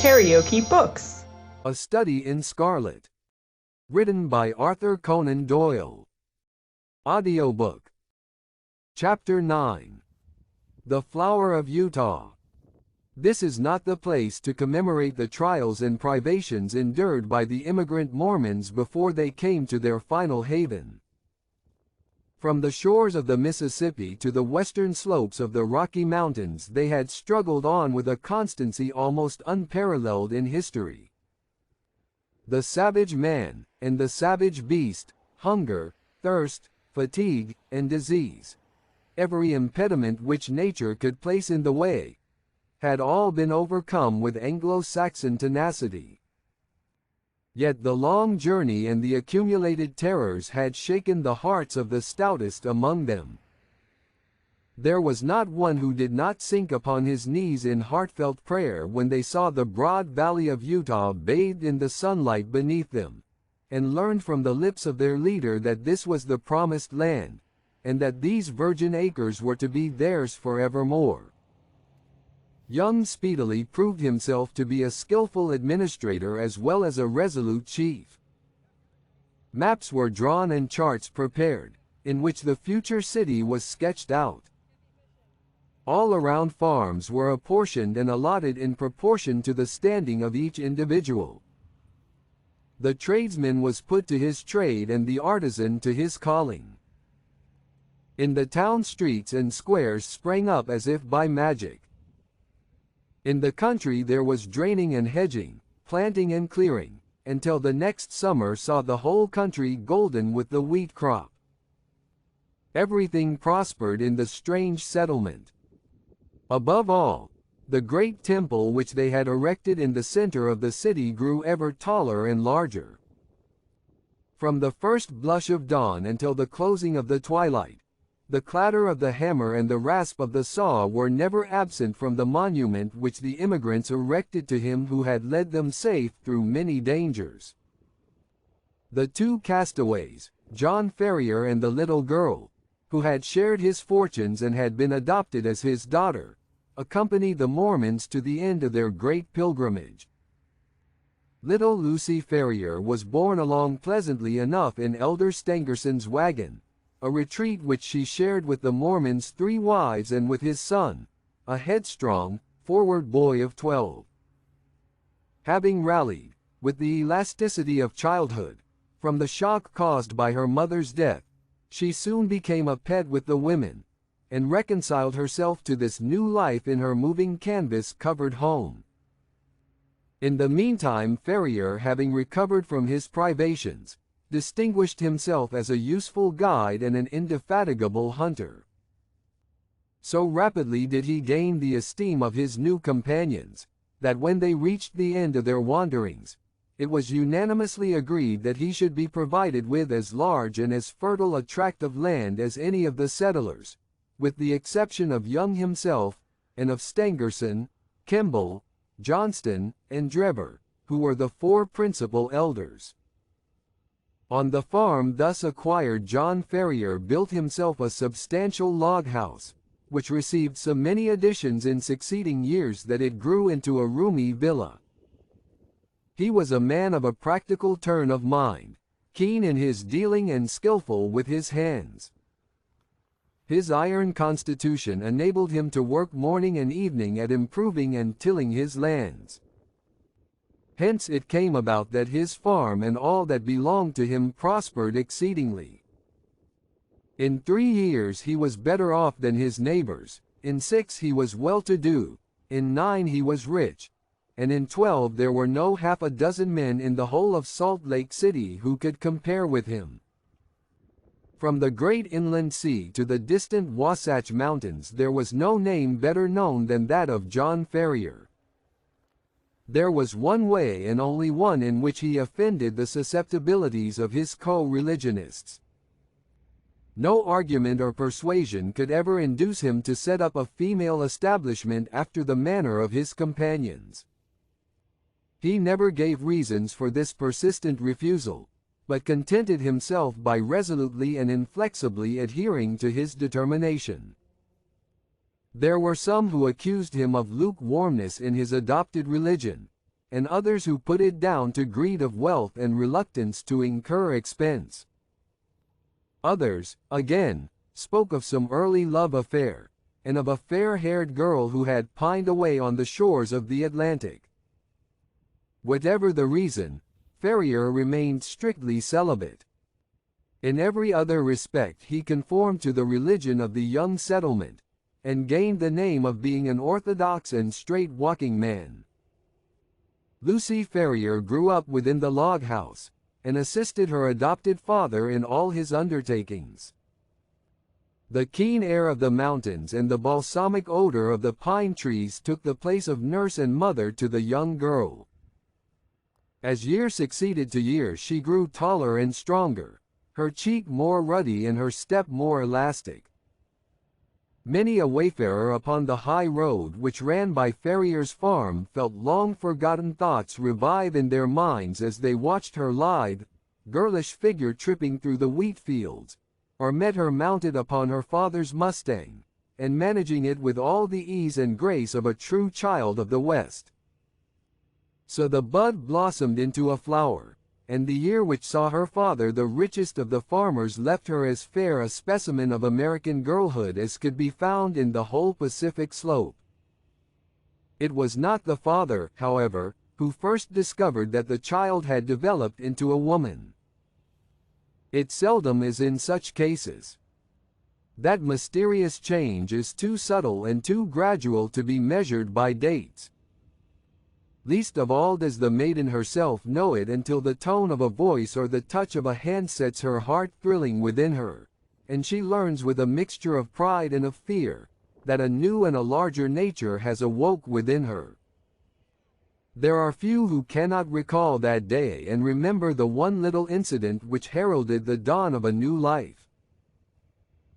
KaraokeBooks. A Study in Scarlet. Written by Arthur Conan Doyle. Audiobook. Chapter 9. The Flower of Utah. This is not the place to commemorate the trials and privations endured by the immigrant Mormons before they came to their final haven. From the shores of the Mississippi to the western slopes of the Rocky Mountains, they had struggled on with a constancy almost unparalleled in history. The savage man, and the savage beast, hunger, thirst, fatigue, and disease, every impediment which nature could place in the way, had all been overcome with Anglo-Saxon tenacity. Yet the long journey and the accumulated terrors had shaken the hearts of the stoutest among them. There was not one who did not sink upon his knees in heartfelt prayer when they saw the broad valley of Utah bathed in the sunlight beneath them, and learned from the lips of their leader that this was the promised land, and that these virgin acres were to be theirs forevermore. Young speedily proved himself to be a skillful administrator as well as a resolute chief. Maps were drawn and charts prepared, in which the future city was sketched out. All around farms were apportioned and allotted in proportion to the standing of each individual. The tradesman was put to his trade and the artisan to his calling. In the town streets and squares sprang up as if by magic. In the country there was draining and hedging, planting and clearing, until the next summer saw the whole country golden with the wheat crop. Everything prospered in the strange settlement. Above all, the great temple which they had erected in the center of the city grew ever taller and larger. From the first blush of dawn until the closing of the twilight, the clatter of the hammer and the rasp of the saw were never absent from the monument which the immigrants erected to him who had led them safe through many dangers. The two castaways, John Ferrier and the little girl, who had shared his fortunes and had been adopted as his daughter, accompanied the Mormons to the end of their great pilgrimage. Little Lucy Ferrier was borne along pleasantly enough in Elder Stangerson's wagon, a retreat which she shared with the Mormon's 3 wives and with his son, a headstrong, forward boy of 12. Having rallied, with the elasticity of childhood, from the shock caused by her mother's death, she soon became a pet with the women, and reconciled herself to this new life in her moving canvas-covered home. In the meantime, Ferrier, having recovered from his privations, distinguished himself as a useful guide and an indefatigable hunter. So rapidly did he gain the esteem of his new companions, that when they reached the end of their wanderings, it was unanimously agreed that he should be provided with as large and as fertile a tract of land as any of the settlers, with the exception of Young himself, and of Stangerson, Kimball, Johnston, and Drever, who were the 4 principal elders. On the farm thus acquired, John Ferrier built himself a substantial log house, which received so many additions in succeeding years that it grew into a roomy villa. He was a man of a practical turn of mind, keen in his dealing and skillful with his hands. His iron constitution enabled him to work morning and evening at improving and tilling his lands. Hence it came about that his farm and all that belonged to him prospered exceedingly. In 3 years he was better off than his neighbors, in 6 he was well-to-do, in 9 he was rich, and in 12 there were no half a dozen men in the whole of Salt Lake City who could compare with him. From the great inland sea to the distant Wasatch Mountains there was no name better known than that of John Ferrier. There was one way and only one in which he offended the susceptibilities of his co-religionists. No argument or persuasion could ever induce him to set up a female establishment after the manner of his companions. He never gave reasons for this persistent refusal, but contented himself by resolutely and inflexibly adhering to his determination. There were some who accused him of lukewarmness in his adopted religion, and others who put it down to greed of wealth and reluctance to incur expense. Others, again, spoke of some early love affair, and of a fair-haired girl who had pined away on the shores of the Atlantic. Whatever the reason, Ferrier remained strictly celibate. In every other respect he conformed to the religion of the young settlement, and gained the name of being an orthodox and straight-walking man. Lucy Ferrier grew up within the log house, and assisted her adopted father in all his undertakings. The keen air of the mountains and the balsamic odor of the pine trees took the place of nurse and mother to the young girl. As year succeeded to year she grew taller and stronger, her cheek more ruddy and her step more elastic. Many a wayfarer upon the high road which ran by Ferrier's farm felt long-forgotten thoughts revive in their minds as they watched her lithe, girlish figure tripping through the wheat fields, or met her mounted upon her father's Mustang, and managing it with all the ease and grace of a true child of the West. So the bud blossomed into a flower, and the year which saw her father the richest of the farmers left her as fair a specimen of American girlhood as could be found in the whole Pacific slope. It was not the father, however, who first discovered that the child had developed into a woman. It seldom is in such cases. That mysterious change is too subtle and too gradual to be measured by dates. Least of all does the maiden herself know it until the tone of a voice or the touch of a hand sets her heart thrilling within her, and she learns with a mixture of pride and of fear, that a new and a larger nature has awoke within her. There are few who cannot recall that day and remember the one little incident which heralded the dawn of a new life.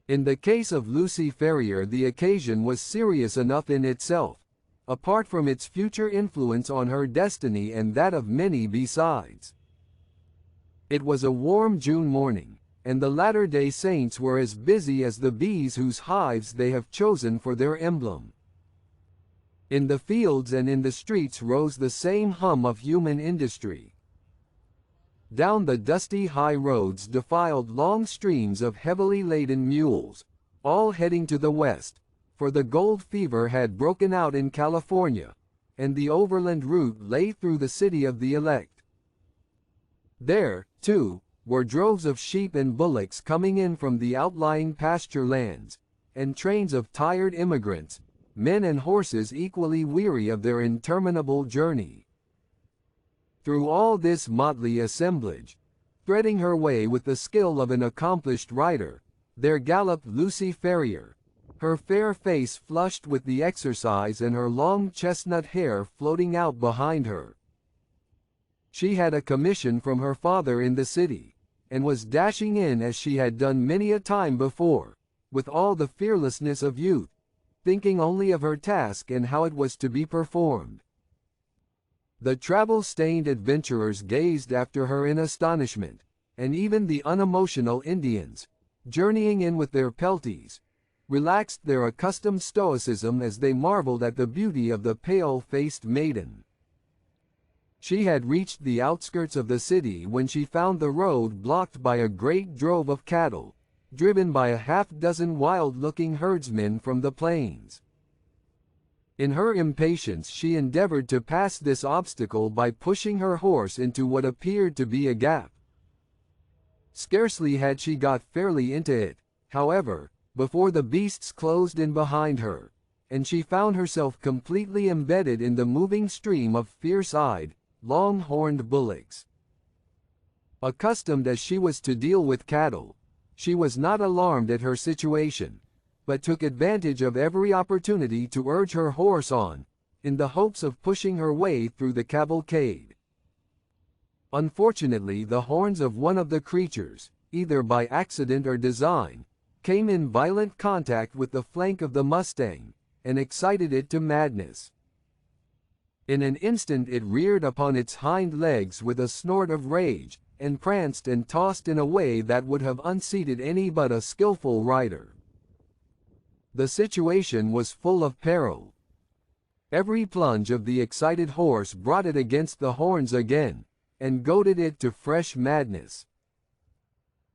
In the case of Lucy Ferrier the occasion was serious enough in itself, apart from its future influence on her destiny and that of many besides. It was a warm June morning, and the Latter-day Saints were as busy as the bees whose hives they have chosen for their emblem. In the fields and in the streets rose the same hum of human industry. Down the dusty high roads defiled long streams of heavily laden mules, all heading to the west, for the gold fever had broken out in California, and the overland route lay through the city of the elect. There, too, were droves of sheep and bullocks coming in from the outlying pasture lands, and trains of tired immigrants, men and horses equally weary of their interminable journey. Through all this motley assemblage, threading her way with the skill of an accomplished rider, there galloped Lucy Ferrier, her fair face flushed with the exercise and her long chestnut hair floating out behind her. She had a commission from her father in the city, and was dashing in as she had done many a time before, with all the fearlessness of youth, thinking only of her task and how it was to be performed. The travel-stained adventurers gazed after her in astonishment, and even the unemotional Indians, journeying in with their pelties, relaxed their accustomed stoicism as they marveled at the beauty of the pale-faced maiden. She had reached the outskirts of the city when she found the road blocked by a great drove of cattle, driven by a half-dozen wild-looking herdsmen from the plains. In her impatience she endeavored to pass this obstacle by pushing her horse into what appeared to be a gap. Scarcely had she got fairly into it, however, before the beasts closed in behind her, and she found herself completely embedded in the moving stream of fierce-eyed, long-horned bullocks. Accustomed as she was to deal with cattle, she was not alarmed at her situation, but took advantage of every opportunity to urge her horse on, in the hopes of pushing her way through the cavalcade. Unfortunately, the horns of one of the creatures, either by accident or design, came in violent contact with the flank of the Mustang, and excited it to madness. In an instant it reared upon its hind legs with a snort of rage, and pranced and tossed in a way that would have unseated any but a skillful rider. The situation was full of peril. Every plunge of the excited horse brought it against the horns again, and goaded it to fresh madness.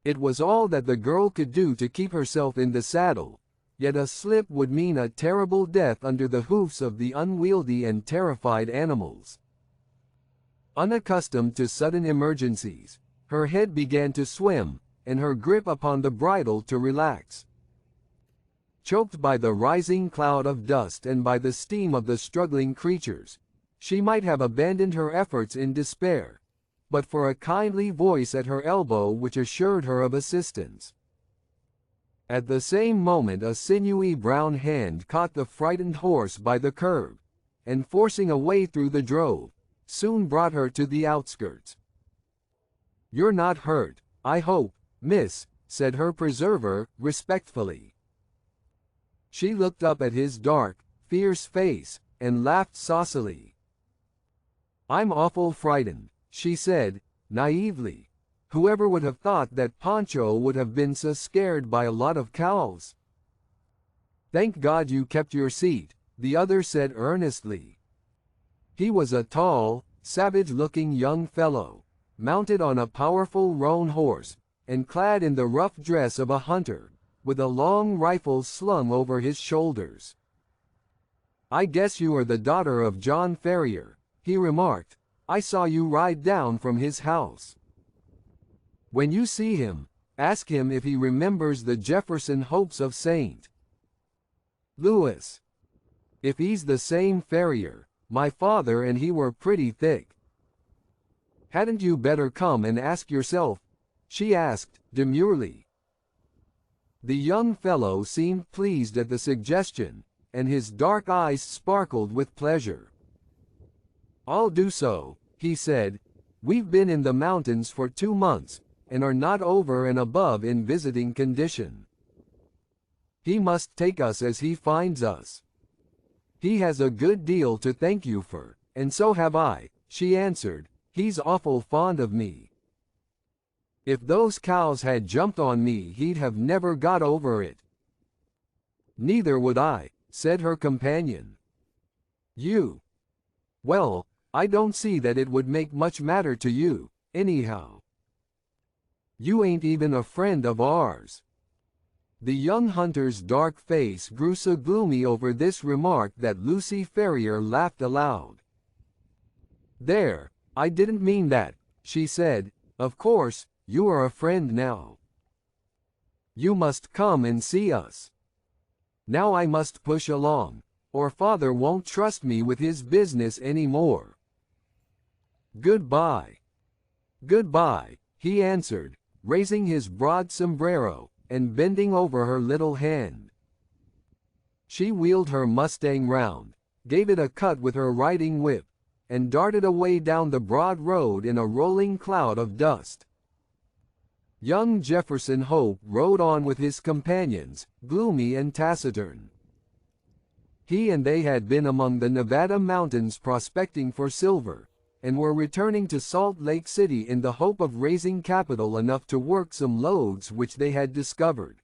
It was all that the girl could do to keep herself in the saddle, yet a slip would mean a terrible death under the hoofs of the unwieldy and terrified animals. Unaccustomed to sudden emergencies, her head began to swim, and her grip upon the bridle to relax. Choked by the rising cloud of dust and by the steam of the struggling creatures, she might have abandoned her efforts in despair, but for a kindly voice at her elbow which assured her of assistance. At the same moment a sinewy brown hand caught the frightened horse by the curb, and forcing a way through the drove, soon brought her to the outskirts. "You're not hurt, I hope, miss," said her preserver, respectfully. She looked up at his dark, fierce face, and laughed saucily. "I'm awful frightened," she said, naively. "Whoever would have thought that Pancho would have been so scared by a lot of cows?" "Thank God you kept your seat," the other said earnestly. He was a tall, savage-looking young fellow, mounted on a powerful roan horse, and clad in the rough dress of a hunter, with a long rifle slung over his shoulders. "I guess you are the daughter of John Ferrier," he remarked. "I saw you ride down from his house. When you see him, ask him if he remembers the Jefferson hopes of St. Louis. If he's the same Ferrier, my father and he were pretty thick." "Hadn't you better come and ask yourself?" she asked, demurely. The young fellow seemed pleased at the suggestion, and his dark eyes sparkled with pleasure. "I'll do so," he said. "We've been in the mountains for 2 months, and are not over and above in visiting condition. He must take us as he finds us. He has a good deal to thank you for, and so have I," she answered. "He's awful fond of me. If those cows had jumped on me he'd have never got over it." "Neither would I," said her companion. "You? Well, I don't see that it would make much matter to you, anyhow. You ain't even a friend of ours." The young hunter's dark face grew so gloomy over this remark that Lucy Ferrier laughed aloud. "There, I didn't mean that," she said. "Of course, you are a friend now. You must come and see us. Now I must push along, or father won't trust me with his business any more." "Goodbye." "Goodbye," he answered, raising his broad sombrero, and bending over her little hand. She wheeled her Mustang round, gave it a cut with her riding whip, and darted away down the broad road in a rolling cloud of dust. Young Jefferson Hope rode on with his companions, gloomy and taciturn. He and they had been among the Nevada mountains prospecting for silver, and were returning to Salt Lake City in the hope of raising capital enough to work some lodes which they had discovered.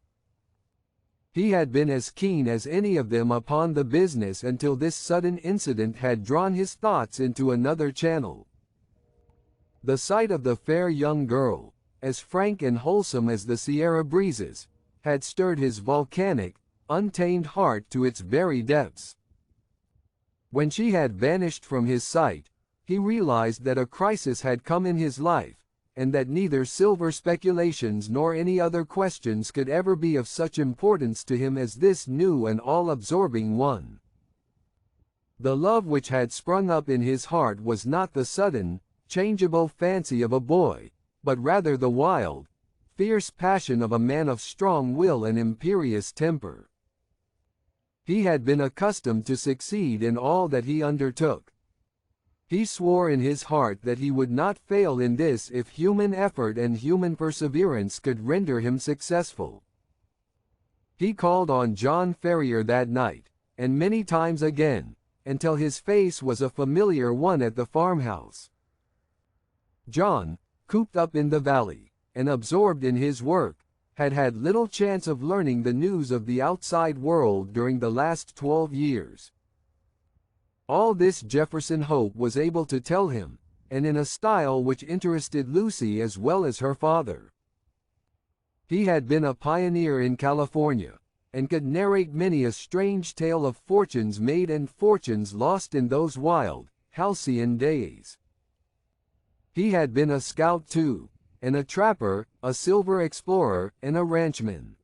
He had been as keen as any of them upon the business until this sudden incident had drawn his thoughts into another channel. The sight of the fair young girl, as frank and wholesome as the Sierra breezes, had stirred his volcanic, untamed heart to its very depths. When she had vanished from his sight, he realized that a crisis had come in his life, and that neither silver speculations nor any other questions could ever be of such importance to him as this new and all-absorbing one. The love which had sprung up in his heart was not the sudden, changeable fancy of a boy, but rather the wild, fierce passion of a man of strong will and imperious temper. He had been accustomed to succeed in all that he undertook. He swore in his heart that he would not fail in this if human effort and human perseverance could render him successful. He called on John Ferrier that night, and many times again, until his face was a familiar one at the farmhouse. John, cooped up in the valley, and absorbed in his work, had had little chance of learning the news of the outside world during the last 12 years. All this Jefferson Hope was able to tell him, and in a style which interested Lucy as well as her father. He had been a pioneer in California, and could narrate many a strange tale of fortunes made and fortunes lost in those wild, halcyon days. He had been a scout too, and a trapper, a silver explorer, and a ranchman.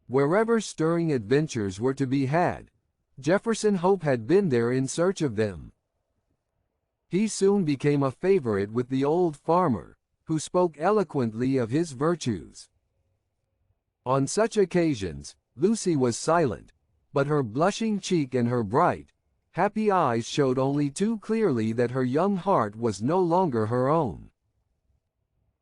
Wherever stirring adventures were to be had, Jefferson Hope had been there in search of them. He soon became a favorite with the old farmer, who spoke eloquently of his virtues. On such occasions, Lucy was silent, but her blushing cheek and her bright, happy eyes showed only too clearly that her young heart was no longer her own.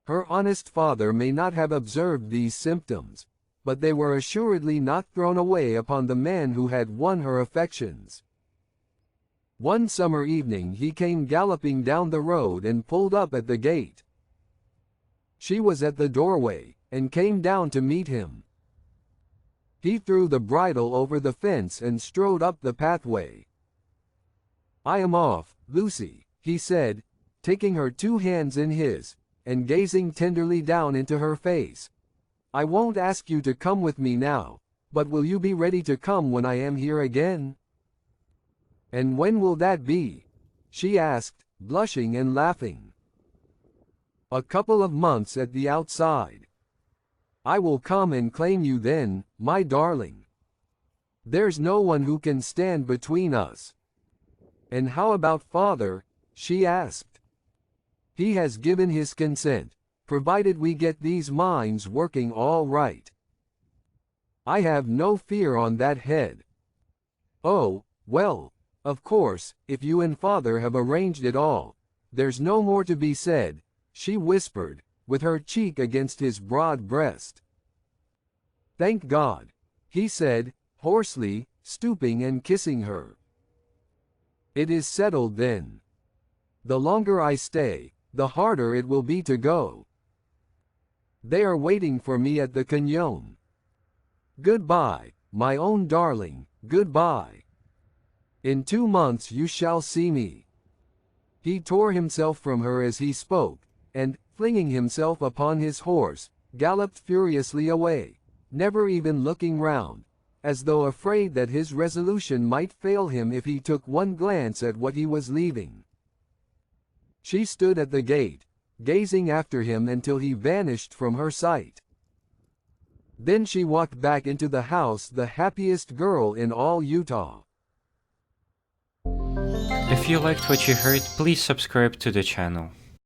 Her honest father may not have observed these symptoms, but they were assuredly not thrown away upon the man who had won her affections. One summer evening he came galloping down the road and pulled up at the gate. She was at the doorway, and came down to meet him. He threw the bridle over the fence and strode up the pathway. "I am off, Lucy," he said, taking her two hands in his, and gazing tenderly down into her face. "I won't ask you to come with me now, but will you be ready to come when I am here again?" "And when will that be?" she asked, blushing and laughing. "A couple of months at the outside. I will come and claim you then, my darling. There's no one who can stand between us." "And how about father?" she asked. "He has given his consent, provided we get these mines working all right. I have no fear on that head." "Oh, well, of course, if you and father have arranged it all, there's no more to be said," she whispered, with her cheek against his broad breast. "Thank God," he said, hoarsely, stooping and kissing her. "It is settled then. The longer I stay, the harder it will be to go. They are waiting for me at the cañon. Goodbye, my own darling, goodbye. In 2 months you shall see me." He tore himself from her as he spoke, and, flinging himself upon his horse, galloped furiously away, never even looking round, as though afraid that his resolution might fail him if he took one glance at what he was leaving. She stood at the gate, gazing after him until he vanished from her sight. Then she walked back into the house, the happiest girl in all Utah. If you liked what you heard, please subscribe to the channel.